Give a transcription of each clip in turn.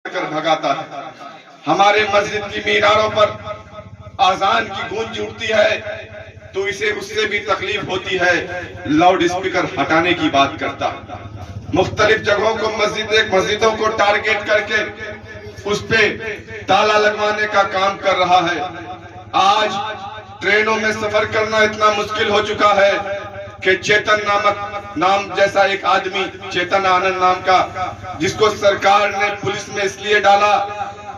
कर भगाता है। हमारे मस्जिद की मीनारों पर आजान की गूंज उठती है तो इसे उससे भी तकलीफ होती है, लाउड स्पीकर हटाने की बात करता है। मुख्तलिफ जगहों को मस्जिदों को टारगेट करके उस पे ताला लगवाने का काम कर रहा है। आज ट्रेनों में सफर करना इतना मुश्किल हो चुका है कि चेतन नाम जैसा एक आदमी, चेतन आनंद नाम का, जिसको सरकार ने पुलिस में इसलिए डाला,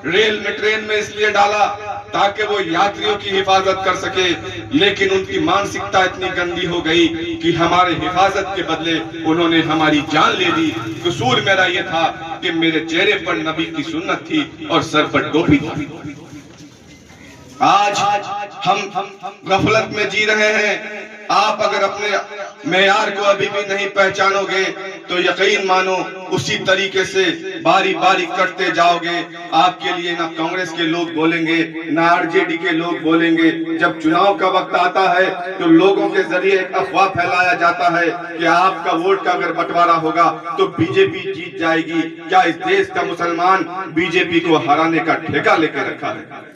रेल में ट्रेन में इसलिए डाला ताकि वो यात्रियों की हिफाजत कर सके, लेकिन उनकी मानसिकता इतनी गंदी हो गई कि हमारे हिफाजत के बदले उन्होंने हमारी जान ले ली। कसूर मेरा ये था कि मेरे चेहरे पर नबी की सुन्नत थी और सर पर टोपी थी। आज हम गफलत में जी रहे हैं। आप अगर अपने मेयार को अभी भी नहीं पहचानोगे तो यकीन मानो उसी तरीके से बारी बारी करते जाओगे। आपके लिए ना कांग्रेस के लोग बोलेंगे ना आरजेडी के लोग बोलेंगे। जब चुनाव का वक्त आता है तो लोगों के जरिए एक अफवाह फैलाया जाता है कि आपका वोट का अगर बंटवारा होगा तो बीजेपी जीत जाएगी। क्या इस देश का मुसलमान बीजेपी को हराने का ठेका लेकर रखा है?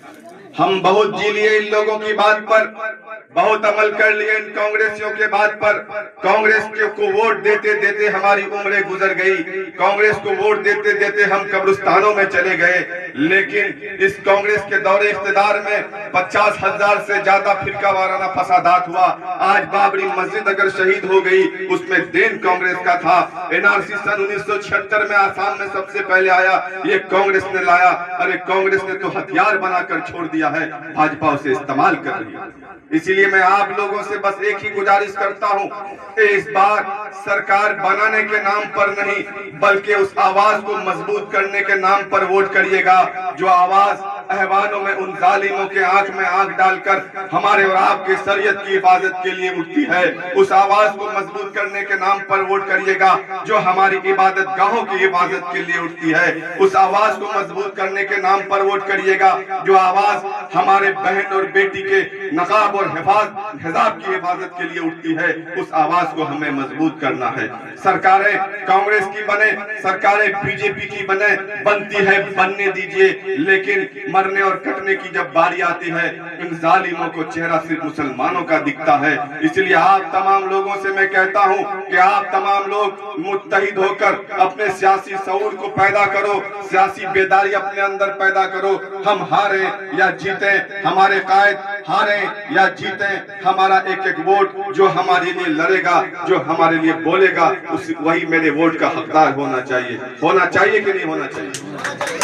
हम बहुत जी लिए इन लोगों की बात पर, बहुत अमल कर लिए इन कांग्रेसियों के बात पर। कांग्रेस को वोट देते देते हमारी उम्रें गुजर गई, कांग्रेस को वोट देते देते हम कब्रिस्तानों में चले गए। लेकिन इस कांग्रेस के दौरे इख्तिदार में 50,000 से ज्यादा फिरका वाराना फसादात हुआ। आज बाबरी मस्जिद अगर शहीद हो गई उसमें देन कांग्रेस का था। एनआरसी सन 1976 में आसाम में सबसे पहले आया, ये कांग्रेस ने लाया। अरे कांग्रेस ने तो हथियार बनाकर छोड़ दिया है, भाजपा उसे इस्तेमाल कर रही है। इसीलिए मैं आप लोगों से बस एक ही गुजारिश करता हूं कि इस बार सरकार बनाने के नाम पर नहीं बल्कि उस आवाज को मजबूत करने के नाम पर वोट करिएगा। जो आवाज अहवानों में उन जालिमों के आंख में आंख डालकर हमारे और आपके शरीयत की हिफाजत के लिए उठती है, उस आवाज को मजबूत करने के नाम पर वोट करिएगा। जो हमारी इबादत गाहों की हिफाजत के लिए उठती है, उस आवाज को मजबूत करने के नाम पर वोट करिएगा। जो आवाज हमारे बहन और बेटी के नकाब और हिजाब की हिफाजत के लिए उठती है, उस आवाज को हमें मजबूत करना है। सरकारें कांग्रेस की बने, सरकारें बीजेपी की बने, बनती है बनने दीजिए, लेकिन मरने और कटने की जब बारी आती है इन जालिमों को चेहरा सिर्फ मुसलमानों का दिखता है। इसलिए आप तमाम लोगों से मैं कहता हूं कि आप तमाम लोग मुत्तहिद होकर अपने सियासी शऊर को पैदा करो, सियासी बेदारी अपने अंदर पैदा करो। हम हारे या जीते, हमारे कायद हारे या जीते, हमारा एक एक वोट जो हमारे लिए लड़ेगा, जो हमारे लिए बोलेगा, वही मेरे वोट का हकदार होना चाहिए। होना चाहिए कि नहीं होना चाहिए?